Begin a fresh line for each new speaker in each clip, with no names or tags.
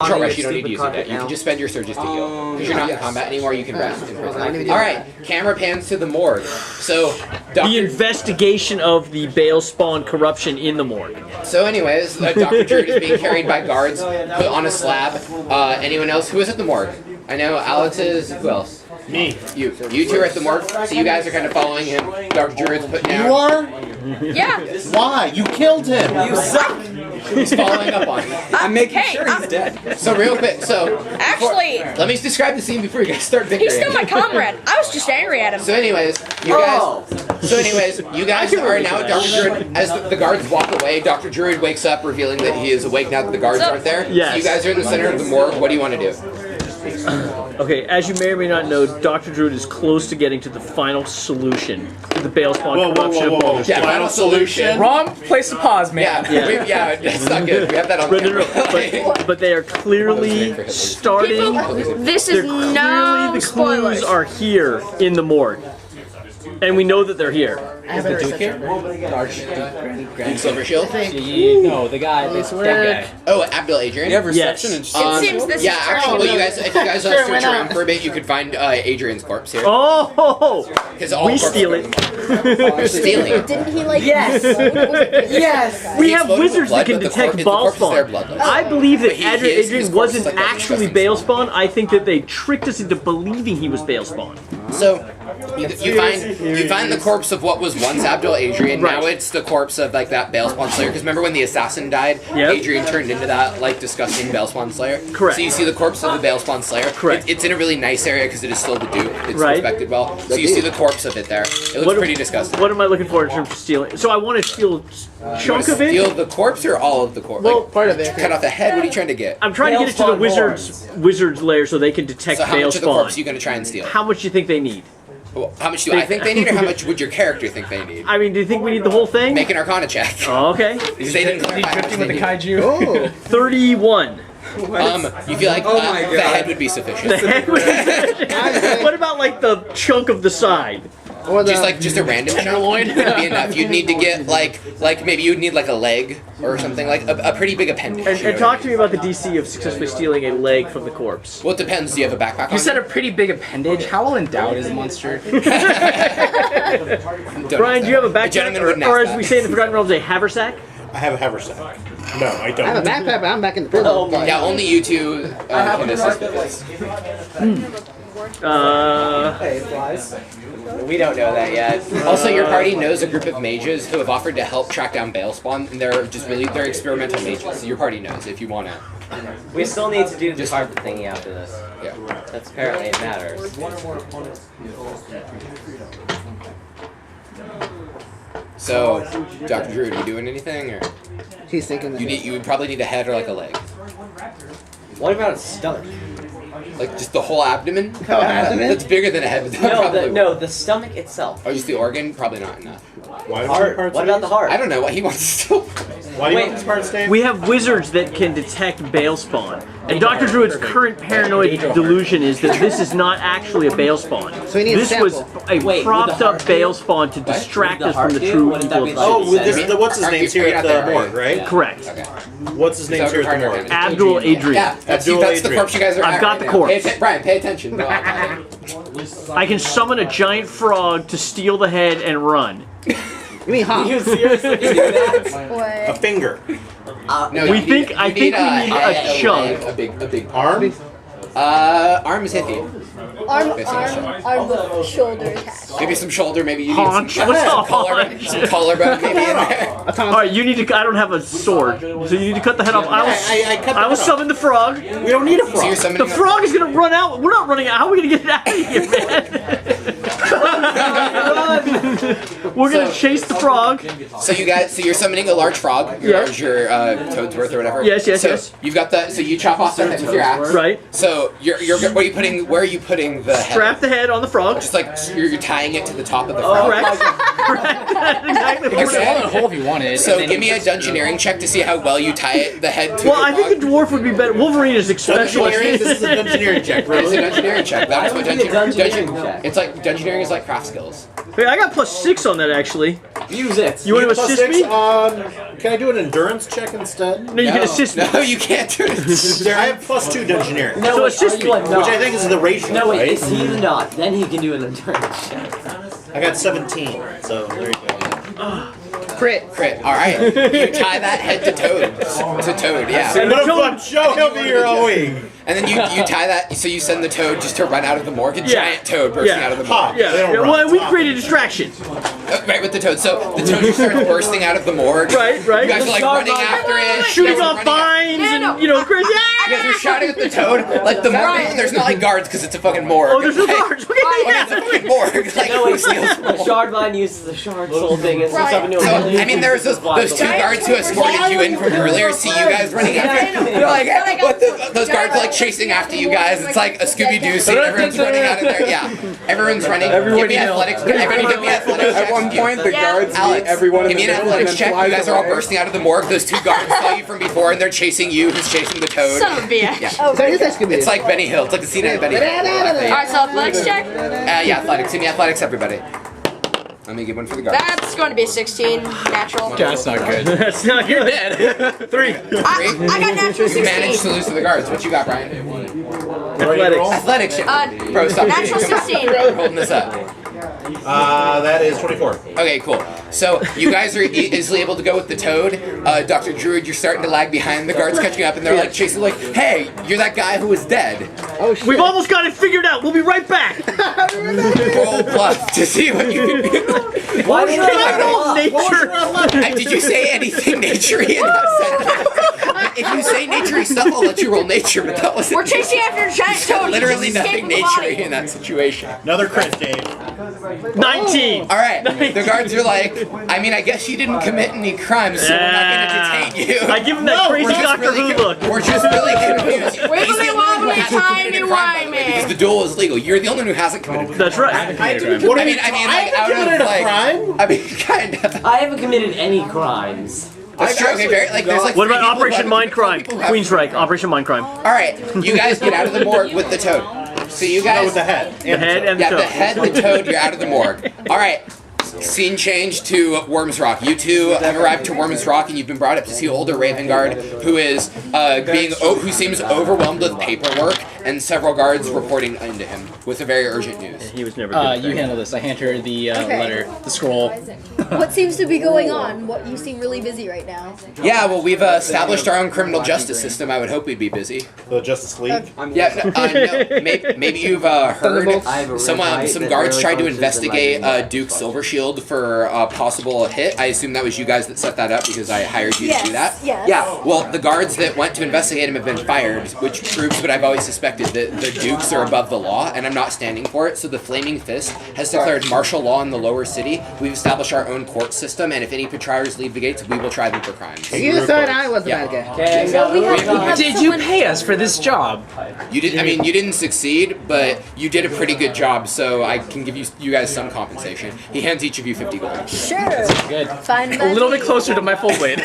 Short rest, you don't need to use it yet. You can just spend your surges to heal. Because you're not in combat anymore, you can rest in prison. Alright, camera pans to the morgue. So,
the investigation of the Bale spawn corruption in the morgue.
So anyways, Dr. Druid is being carried by guards, put on a slab. Anyone else? Who is at the morgue? I know Alex is... Who else?
Me.
You two are at the morgue, so you guys are kind of following him. Dr. Druid's put down.
You are?
Yeah.
Why? You killed him.
You suck.
He's following up on you.
I'm making sure he's
dead. So real quick,
actually,
let me describe the scene before you guys start bickering.
He's still my comrade. I was just angry at him.
So anyways, you guys are now at Dr. Druid. As the guards walk away, Dr. Druid wakes up, revealing that he is awake now that the guards aren't there.
Yes.
So you guys are in the center of the morgue. What do you want to do?
Okay, as you may or may not know, Dr. Druid is close to getting to the final solution to the Bale spawn corruption of Baldur.
Yeah, final solution.
Wrong place to pause, man.
Yeah, it's not good. We have that on camera.
But they are clearly starting.
This is no
the clues are here in the morgue. And we know that they're here.
Is the Duke here?
Silver Shield?
No, the guy. That guy.
Oh, Abdul Adrian?
You have reception and
It seems this
yeah,
is
actually, if you guys search around for a bit, you could find Adrian's corpse here.
Oh!
We
steal it.
You're stealing it.
Didn't he like?
Yes.
Yes.
We have wizards that can detect Bale spawn. I believe that Adrian wasn't actually Bale spawn. I think that they tricked us into believing he was Bale spawn.
So you find the corpse of what was once Abdul Adrian. Right. Now it's the corpse of like that Bale spawn slayer. Because remember when the assassin died, Adrian turned into that like disgusting Bale spawn slayer.
Correct.
So you see the corpse of the Bale spawn slayer.
Correct.
It's in a really nice area because it is still the Duke. It's respected well. So you see the corpse of it there. It looks pretty disgusting.
What am I looking for in terms of stealing? So I want to steal a chunk of it.
Steal the corpse or all of the corpse?
Well,
like, part of it. Cut off the head. What are you trying to get?
I'm trying to get it to the wizard's lair so they can detect
So how
Bale
much of the
spawn.
corpse are you going to try and steal?
How much do you think they need?
Well, how much do I think they need, or how much would your character think they need?
I mean, do you think we need the whole thing?
Make an Arcana check.
Oh, okay.
Because they didn't clarify how much
Drifting with
they
the
need.
kaiju.
Oh.
31.
You feel like the head would be sufficient.
What about like the chunk of the side?
Or the,
just a random tenderloin would be enough. You'd need to get like maybe you'd need like a leg or something, like a pretty big appendage.
And talk to me about the DC of successfully stealing a leg from the corpse.
Well, it depends. Do you have a backpack on?
You said a pretty big appendage. How well endowed is the monster?
Brian, do you have a backpack?
gentleman wouldn't
Or
ask
as we
that.
say in the Forgotten Realms, a haversack?
I have a haversack. No, I don't.
I have a backpack, but I'm back in the prison.
Yeah, only you two can assist with this. We don't know that yet. Also, your party knows a group of mages who have offered to help track down Bale spawn, and they're experimental mages. So your party knows if you want to.
We still need to do the carpet thingy after this.
Yeah.
That's apparently it matters.
So, Dr. Druid, are you doing anything, or
He's thinking.
you would probably need a head or like a leg,
What about a stomach?
like just the whole abdomen?
Whole abdomen?
That's bigger than a head. But
No, the stomach itself.
Oh, just the organ? Probably not enough.
Heart. What about the heart?
I don't know what he wants to steal.
Why do you want this part staying?
We have wizards that can detect Bale spawn. And Dr. Druid's current paranoid delusion is that this is not actually a Bale spawn.
So he needs
This
a
was
sample.
a propped up Bale spawn to distract us from the true evil of
Oh, with
this.
this, what's his name's here at the morgue, right?
Correct.
Okay.
What's his name's here at the morgue?
Abdul Adrian.
Yeah, that's
Abdul
the
Adrian.
corpse you guys are
I've
at
got
right
the
now.
corpse.
Brian, pay attention. No, I got it.
I can summon a giant frog to steal the head and run.
You mean hot?
You seriously do that?
A finger.
No,
I think we need a chunk.
A big
Arm?
Arm is hithy.
Arm with shoulder attached.
Maybe some shoulder. Maybe you need
Haunch.
some,
What's a
some collarbone.
haunch?
Some collarbone maybe in there.
Alright, you need to. I don't have a sword, so you need to cut the head off.
I cut the
I will
head off.
summon the frog.
We don't need a
So
frog.
you're summoning
The frog is gonna run out. We're not running out. How are we gonna get it out of here, man? We're gonna chase the frog.
So you're summoning a large frog. Your Toadsworth or whatever.
Yes, yes,
so
yes.
You've got the. So you chop off the head with your axe.
Right.
So where are you putting the head?
Strap the head on the frog.
Just like you're tying it to the top of the frog.
Correct. Correct. That's exactly what
You
we're
can
doing.
swallow a hole if you wanted.
So give me a dungeoneering check to see how well you tie it, the head to
Well,
the
I think the dwarf would be better. Wolverine is especially.
This is an engineering check,
It's
really.
an engineering check. That's what
Why would it be a dungeoneering check?
It's like dungeoneering is like craft skills.
Wait, I got +6 on that actually.
Use it.
You want to
Plus
assist
6
me?
on. Can I do an endurance check instead?
No, you can assist me.
No, you can't do it.
I have +2 dungeoneering,
No,
So
wait,
assist
are you
me.
not?
which I think is the ratio.
No, wait,
right?
is he not? Then he can do an endurance check.
I got 17, so there you go.
Crit.
Crit. All right. You tie that head to Toad. Yeah.
And
What a
the
fun
toad-
show! He'll be here all week.
And then you tie that, so you send the Toad just to run out of the morgue. A giant Toad bursting out of the
Ha!
morgue.
They don't
Yeah,
run.
well, we created a distraction.
Right, with the Toad. So the Toad just starts bursting out of the morgue.
Right.
You guys are like running after it.
Shooting
You guys are
off
running
vines
No.
and, you know, crazy.
You guys are shouting at the Toad. Like the morgue, there's not like guards because it's a fucking morgue.
Oh, there's no
Like,
guards. Okay,
It's a fucking morgue. Like,
No,
who
wait,
steals
the Shardmind uses the shard soul thing and sets up a new
So,
ability.
I mean, there's those two guards who escorted you in from earlier, see you guys running after. They're like, hey, what the, those guards are like chasing after you guys. It's like a Scooby-Doo scene. Everyone's running out of there. Yeah, everyone's running. Give me athletics. Everybody give me athletics checks.
At one point, the guards meet
Alex,
everyone in
give
the
me an
middle and
athletics
then
check.
flies
You guys are all
away.
bursting out of the morgue. Those two guards saw you from before, and they're chasing you. Who's chasing the Toad?
Son of a bitch.
Yeah.
Oh, that is Scooby-Doo.
It's like Benny Hill. It's like a scene out of Benny Hill.
Alright, so athletics check.
Yeah, athletics. Give me athletics, everybody. Let me give one for the guards.
That's going to be a 16 natural.
That's not good.
That's not good. 3.
I got natural
You managed
16.
to lose to the guards. What you got, Brian?
Athletics.
Athletics. Bro, stop.
Natural
Come on.
16.
You're holding this up.
That is 24.
Okay, cool. So you guys are easily able to go with the Toad. Dr. Druid, you're starting to lag behind. The guards catching up, and they're like chasing, like, "Hey, you're that guy who was dead."
Oh shit.
We've almost got it figured out. We'll be right back.
Roll bluff to see what you can do.
Why did
I roll
I
nature.
Did you say anything naturey in that sentence? If you say naturey stuff, I'll let you roll nature, but that wasn't.
We're chasing after a giant toad.
Literally
He's
nothing
escaping the body.
naturey in that situation.
Another crit, Dave.
19.
All right, the guards are like, I mean, I guess you didn't commit any crimes, so we're not going to detain you.
I give him that crazy
We're just
Doctor
really
Who look.
We're just really confused. He's
Wibbly
the only one who
wobbly,
hasn't committed
timey
a crime, by the way, because
wimey.
the duel is legal. You're the only one who hasn't committed a crime.
That's right.
What
I mean, like, out of,
committed a
like,
crime?
I mean, kind of.
I haven't committed any crimes.
That's true. Okay, very, like, there's like.
What
three
about
people who
Operation
haven't
Mind Crime?
committed- people who have-
Queen Strike. Operation Mind Crime.
All right, you guys get out of the morgue with the Toad. So you
No,
guys.
with the head.
The head and the
Yeah,
toe.
the head, the Toad, you're out of the morgue. All right. Scene change to Worms Rock. You two have arrived to Worms Rock, and you've been brought up to see older Raven Guard, who is who seems overwhelmed with paperwork, and several guards reporting into him with a very urgent news.
He was never good. at
You
that.
handle this. I hand her the
Okay.
letter, the scroll.
What seems to be going on? What you seem really busy right now.
Yeah, well, we've established our own criminal justice system. I would hope we'd be busy.
The Justice League.
Yeah, no, maybe you've heard
I have a
some
red
some
light
guards
that
tried to
really punches in my
investigate
veins.
Duke Silvershield for a possible hit. I assume that was you guys that set that up because I hired you to do that.
Yes.
Yeah. Well, the guards that went to investigate him have been fired, which proves what I've always suspected, that the Dukes are above the law, and I'm not standing for it. So the Flaming Fist has declared martial law in the lower city. We've established our own court system, and if any patrons leave the gates, we will try them for crimes.
You said I was the
Yeah.
bad guy.
Okay,
So we have
Did you pay us for this job?
You did. I mean, you didn't succeed, but you did a pretty good job. So I can give you guys some compensation. He hands each of you 50 gold.
Sure.
Good.
Fine.
A little bit closer to my full blade.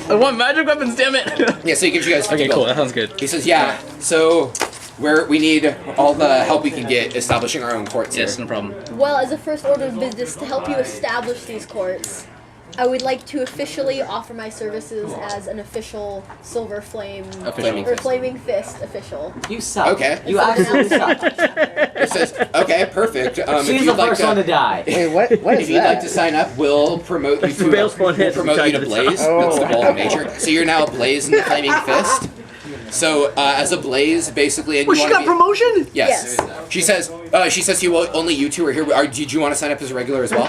I want magic weapons, damn it!
Yeah. So he gives you guys 50
Okay, cool.
gold.
That sounds good.
He says, "Yeah. So we need all the help we can get establishing our own courts
Yes,
here."
no problem.
Well, as a first order of business, to help you establish these courts, I would like to officially offer my services as an official Silver Flame
Flaming
or
Fist.
Flaming Fist official.
You suck.
Okay.
You absolutely suck.
It says, "Okay, perfect. If
She's
you'd
the
like
first one to die.
Wait, what
If
is
you'd like
that?
to sign up, we'll promote you
the
to
Balespawn head
promote you to
from
Blaze.
China.
That's the goal of Major. So you're now a Blaze in the Flaming Fist. So as a Blaze, basically, and
Well,
you
she
want
got promotion?
Yes. She says only you two are here. Did you want to sign up as a regular as well?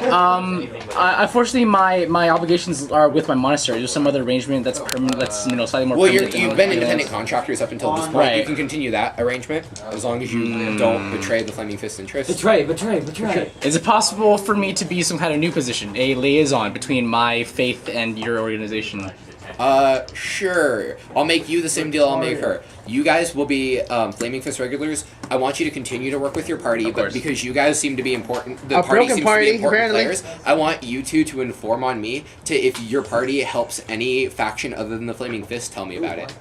Unfortunately, my obligations are with my monastery. There's some other arrangement that's permanent. That's slightly more.
Well,
permanent
you've
than
been
anything
independent
else.
contractors up until this point.
Right.
You can continue that arrangement as long as you don't betray the Flaming Fist interests.
Betray.
Is it possible for me to be some kind of new position, a liaison between my faith and your organization?
Sure. I'll make you the same deal I'll make her. You guys will be Flaming Fist regulars. I want you to continue to work with your party, but
course.
because you guys seem to be important, the
A
party
broken
seems to
party,
be important
apparently.
players. I want you two to inform on me to if your party helps any faction other than the Flaming Fist, tell me about it.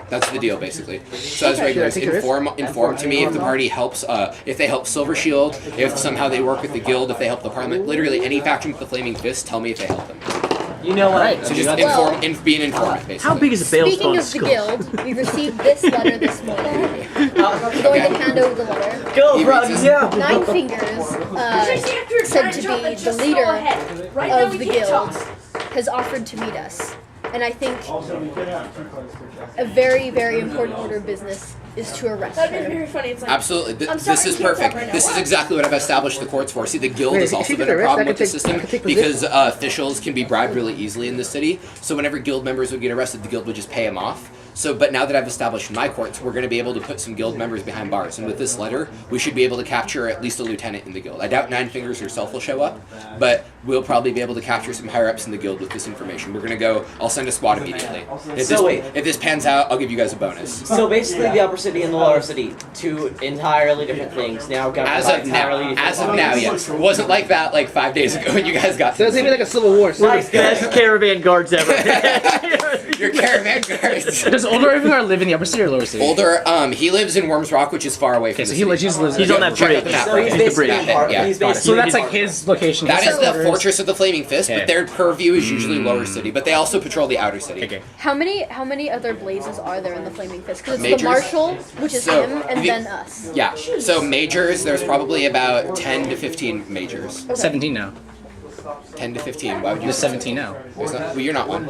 That's the deal, basically. So as regulars, inform to me if the party helps, if they help Silver Shield, if somehow they work with the guild, if they help the Parliament. Literally any faction with the Flaming Fist, tell me if they help them.
You know what?
So just be an informant, basically.
How big is a bail
Speaking
spawn
of the
skull?
guild, we received this letter this morning. I'm going to hand over the letter.
Go, bro. Yeah.
Nine Fingers, said to be the leader of the guild, has offered to meet us. And I think a very, very important order of business is to arrest
That'd be
him.
very funny. It's like,
Absolutely.
I'm sorry,
This is
I can't
perfect.
talk right now.
This is exactly what I've established the courts for. See, the guild
Wait,
has
if
also
you
been
get
a
arrested,
problem
I
with the
could take-
system
I could take
because officials can be bribed really easily in the city. So whenever guild members would get arrested, the guild would just pay them off. So, but now that I've established my courts, we're going to be able to put some guild members behind bars. And with this letter, we should be able to capture at least a lieutenant in the guild. I doubt Nine Fingers herself will show up, but we'll probably be able to capture some higher-ups in the guild with this information. We're going to go, I'll send a squad immediately. If this pans out, I'll give you guys a bonus.
So basically, the upper city and the lower city, two entirely different things. Now governed
As
by
of now,
entirely different
as of now,
laws.
yes. It wasn't like that like 5 days ago when you guys got
So it's gonna be like a civil war. So
Nice, guys.
Best caravan guards ever.
your caravan guards.
Does Older Avenger live in the upper city or lower city?
Older, he lives in Worms Rock, which is far away from
Okay, so
the
he
city.
lives.
He's on that
Check out
bridge.
the map,
So
right?
he's
He's the
basically
bridge.
part.
Yeah.
He's
So
basically
that's like his location.
That
his
is the
headquarters.
Fortress of the Flaming Fist,
Okay.
but their purview is usually lower city. But they also patrol the outer city.
Okay.
How many other blazes are there in the Flaming Fist? Because it's the
Majors.
Marshal, which is
So,
him, and
the-
then us.
Yeah. So majors, there's probably about 10 to 15 majors.
17 now.
10 to 15. Why would you?
There's 17 now.
There's not, well, you're not one.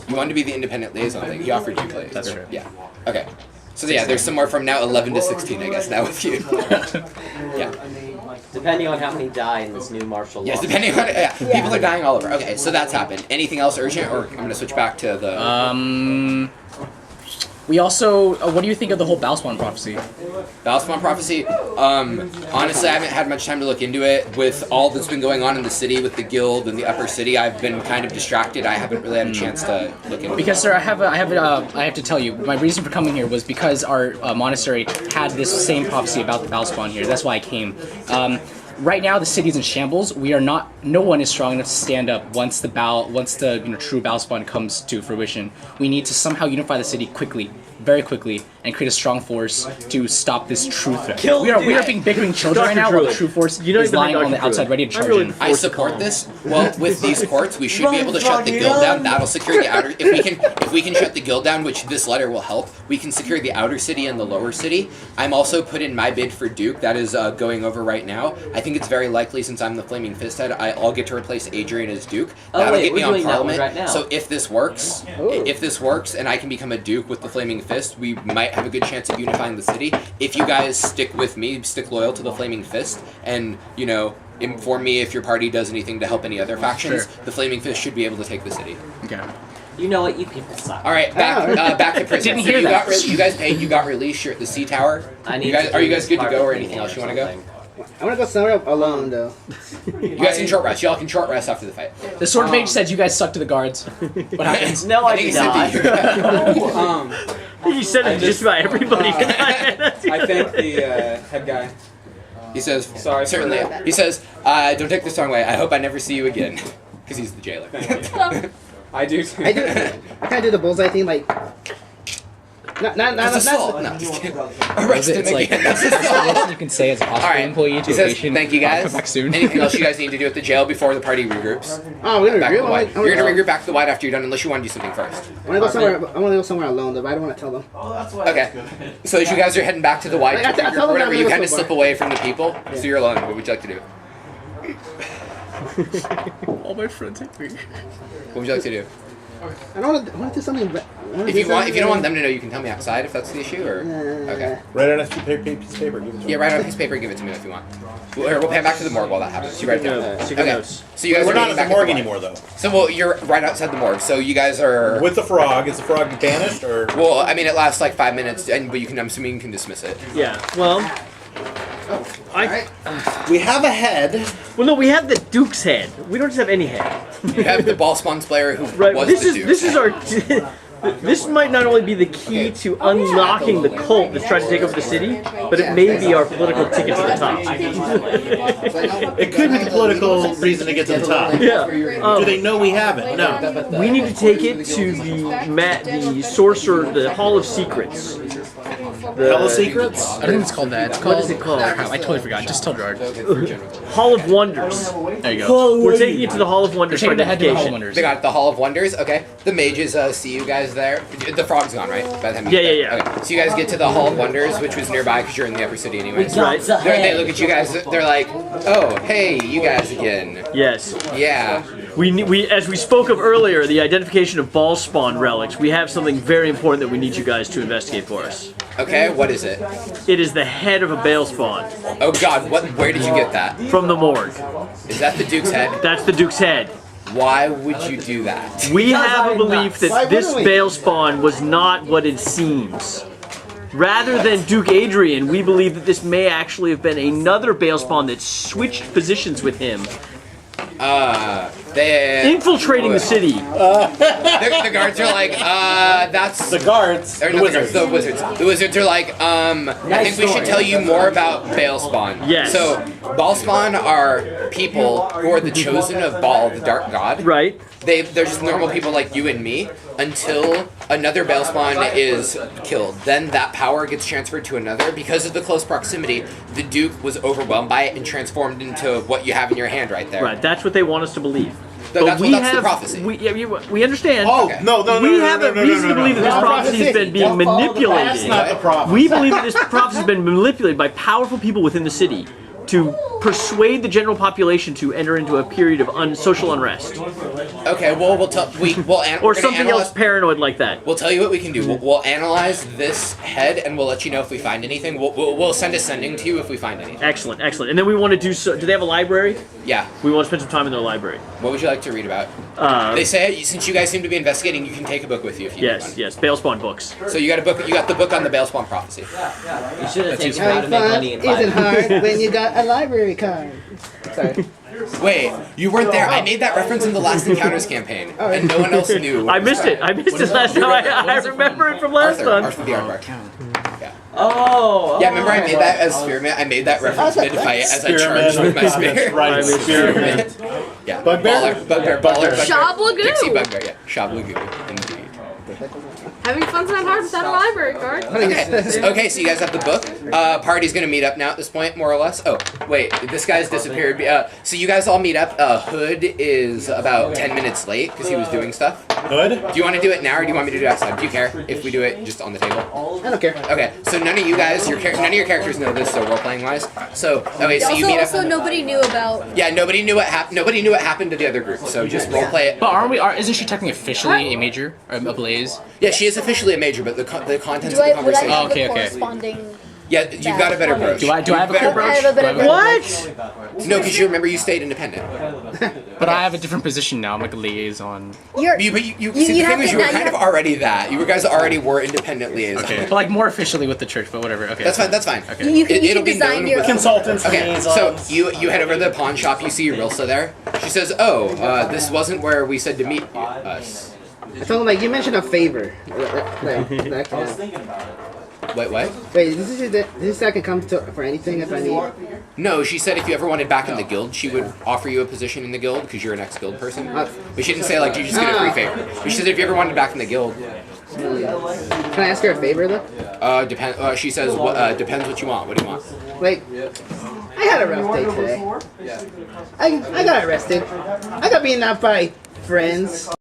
You wanted to be the independent liaison thing. He offered you place.
That's true.
Yeah. Okay. So yeah, there's somewhere from now 11 to 16, I guess, now with you. Yeah.
depending on how many die in this new martial law.
Yes, depending on people are dying all over. Okay, so that's happened. Anything else urgent, or I'm gonna switch back to the
We also, what do you think of the whole Balspawn prophecy?
Balspawn prophecy. Honestly, I haven't had much time to look into it. With all that's been going on in the city with the guild and the upper city, I've been kind of distracted. I haven't really had a chance to look into it.
Because, sir, I have to tell you, my reason for coming here was because our monastery had this same prophecy about the Balspawn here. That's why I came. Right now, the city's in shambles. We are not. No one is strong enough to stand up once the true Balspawn comes to fruition. We need to somehow unify the city quickly, very quickly, and create a strong force to stop this true threat. We are being bickering children right now, while the true force is lying on the outside, ready to charge in.
I support this. Well, with these courts, we should be able to shut the guild down. That'll secure the outer. If we can shut the guild down, which this letter will help, we can secure the outer city and the lower city. I'm also put in my bid for Duke. That is going over right now. I think it's very likely, since I'm the Flaming Fist Head, I'll get to replace Adrian as Duke. That'll get me on Parliament.
Right now.
So if this works, and I can become a Duke with the Flaming Fist, we might have a good chance of unifying the city. If you guys stick with me, stick loyal to the Flaming Fist, and inform me if your party does anything to help any other factions, the Flaming Fist should be able to take the city.
Okay.
You know what? You can decide.
All right, back to prison.
Didn't
So
hear that.
you guys paid. You got released. You're at the C Tower. Are you guys good to go, or anything else you want to go?
I want to go somewhere alone, though.
You guys can short rest. Y'all can short rest after the fight.
The Sword Mage said you guys suck to the guards. What happens?
No, I
think
did
he said
not.
that
You said it to just about everybody.
I think the head guy.
He says,
Sorry.
certainly. He says, don't take this the wrong way. I hope I never see you again. Because he's the jailer.
I do too.
I kind of do the bullseye thing, like. Not.
That's assault. No, just kidding. Arrest him
It's like
again.
that's the least you can say as a hospital
Alright.
employee to
He
a
says,
patient.
thank you
I'll
guys.
come back soon.
Anything else you guys need to do at the jail before the party regroups?
Oh, we're gonna
Back to the
regroup.
white. You're gonna regroup back to the white after you're done, unless you want to do something first.
I want to go somewhere. I want to go somewhere alone, though. But I don't want to tell them.
Okay. So as you guys are heading back to the white,
I tell them
or whatever,
I'm
you
gonna
kind of
go
slip
bar.
away from the people. So you're alone. What would you like to do?
All my friends hate me.
What would you like to do?
I don't want to. I want to do something.
If you don't want them to know, you can tell me outside if that's the issue, or okay.
Write on a piece of paper. Give it to
Yeah, write on a piece of paper and give it to me if you want. We'll pan back to the morgue while that happens. You write it down.
Secret
Okay.
notes.
So you guys
We're
are
not
getting
at the
back
morgue
white.
anymore, though.
So you're right outside the morgue. So you guys are.
With the frog, is the frog banished or?
Well, I mean, it lasts like 5 minutes, but you can. I'm assuming you can dismiss it.
Yeah. Well.
We have a head.
Well, no, we have the Duke's head. We don't just have any head.
You have the ball spawn player who
Right.
was
This
the
is
Duke.
this is our This might not only be the key to unlocking the cult that's trying to take over the city, but it may be our political ticket to the top.
It could be the political reason to get to the top.
Yeah.
Do they know we have it? No.
We need to take it to the sorcerer, the Hall of Secrets.
Hall of Secrets?
I think it's called that. It's called,
What is it called?
Crap, I totally forgot. Just tell Gerard.
Hall of Wonders.
There you go.
We're taking it to the Hall of Wonders for
Taking the head to the Hall of
identification.
Wonders.
They got the Hall of Wonders. Okay. The mages see you guys there. The frog's gone, right? By the time you
Yeah,
get
yeah,
there.
yeah.
Okay. So you guys get to the Hall of Wonders, which was nearby because you're in the upper city anyways.
Right.
They look at you guys. They're like, "Oh, hey, you guys again."
Yes.
Yeah.
We as we spoke of earlier, the identification of ball spawn relics. We have something very important that we need you guys to investigate for us.
Okay. What is it?
It is the head of a bale spawn
Oh God. What? Where did you get that?
from the morgue.
Is that the Duke's head?
That's the Duke's head.
Why would you do that?
We have a belief
Why
that this
wouldn't we?
bale spawn was not what it seems. Rather than Duke Adrian, we believe that this may actually have been another bale spawn that switched positions with him,
They.
infiltrating the city.
The guards are like, that's.
The guards.
Or
The
not
wizards.
The wizards. The wizards are like, I think we should tell you more about Balespawn.
Yes.
So, Balespawn are people who are the chosen of Baal, the dark god.
Right.
They're just normal people like you and me until another Balespawn is killed. Then that power gets transferred to another. Because of the close proximity, the Duke was overwhelmed by it and transformed into what you have in your hand right there.
Right. That's what they want us to believe.
That's the prophecy.
We understand.
Oh,
Okay.
no, no, no,
We
no,
have
no,
a
no,
reason
no,
to
no,
believe that
no,
this
no.
prophecy has been being
That's
manipulated.
not the prophecy.
We believe that this prophecy has been manipulated by powerful people within the city to persuade the general population to enter into a period of social unrest.
Okay, well, we'll
Or something else paranoid like that.
We'll tell you what we can do. We'll analyze this head, and we'll let you know if we find anything. We'll send a sending to you if we find anything.
Excellent, excellent. And then we want to do so. Do they have a library?
Yeah.
We want to spend some time in their library.
What would you like to read about? They say since you guys seem to be investigating, you can take a book with you if you need
Yes,
one.
yes. Balespawn books.
So you got a book. You got the book on the Balespawn prophecy.
You should have taken
Having
how to make
fun
money in
isn't
5
hard when you got a library card. Sorry.
Wait, you weren't there. I made that reference in the last Encounters campaign, and no one else knew.
I missed it. I missed it last time. I remember it from last time.
Arthur the Aardvark. Yeah.
Oh.
Yeah, remember I made that as Spearmint? I made that reference mid-fight as I charged with my spear.
Right, Spearmint.
Yeah.
Bugbear?
Baller,
Shablagoo.
Pixie Bugbear, yeah. Shablagoo, indeed.
Having fun's not hard without a library card.
Okay, so you guys have the book. Party's gonna meet up now at this point, more or less. Oh, wait, this guy's disappeared. So you guys all meet up. Hood is about 10 minutes late because he was doing stuff.
Hood?
Do you want to do it now or do you want me to do it outside? Do you care if we do it just on the table?
I don't care.
Okay, so none of you guys, none of your characters know this, so role-playing wise. So, okay, so you meet up.
Also, nobody knew about.
Yeah, nobody knew what happened. Nobody knew what happened to the other group. So just role-play it.
But isn't she technically officially a major or a blaze?
Yeah, she is officially a major, but the contents
Do
of the
I, would I
conversation.
have
okay,
the
okay.
corresponding?
Yeah, you've got a better brooch.
Do I have a better brooch?
I have a better brooch.
What?
No, because you remember you stayed independent.
But I have a different position now. I'm like a liaison.
You're,
See, the thing
have
is,
to-
you were
now you
kind of
have-
already that. You guys already were independent liaisons.
Okay. But like more officially with the church, but whatever. Okay.
That's fine. That's fine.
Okay.
You can
It'll be
design
known
your
with-
Consultants,
Okay, so
liaisons.
you head over to the pawn shop. You see Rilsa there. She says, "Oh, this wasn't where we said to meet us."
I told him, like, you mentioned a favor.
Wait, what?
Wait, this I can come to for anything if I need.
No, she said if you ever wanted back in the guild, she would offer you a position in the guild because you're an ex-guild person. But she didn't say like you just get a free favor. But she said if you ever wanted back in the guild.
Can I ask her a favor though?
She says depends what you want. What do you want?
Like, I had a rough day today. I got arrested. I got beaten up by friends.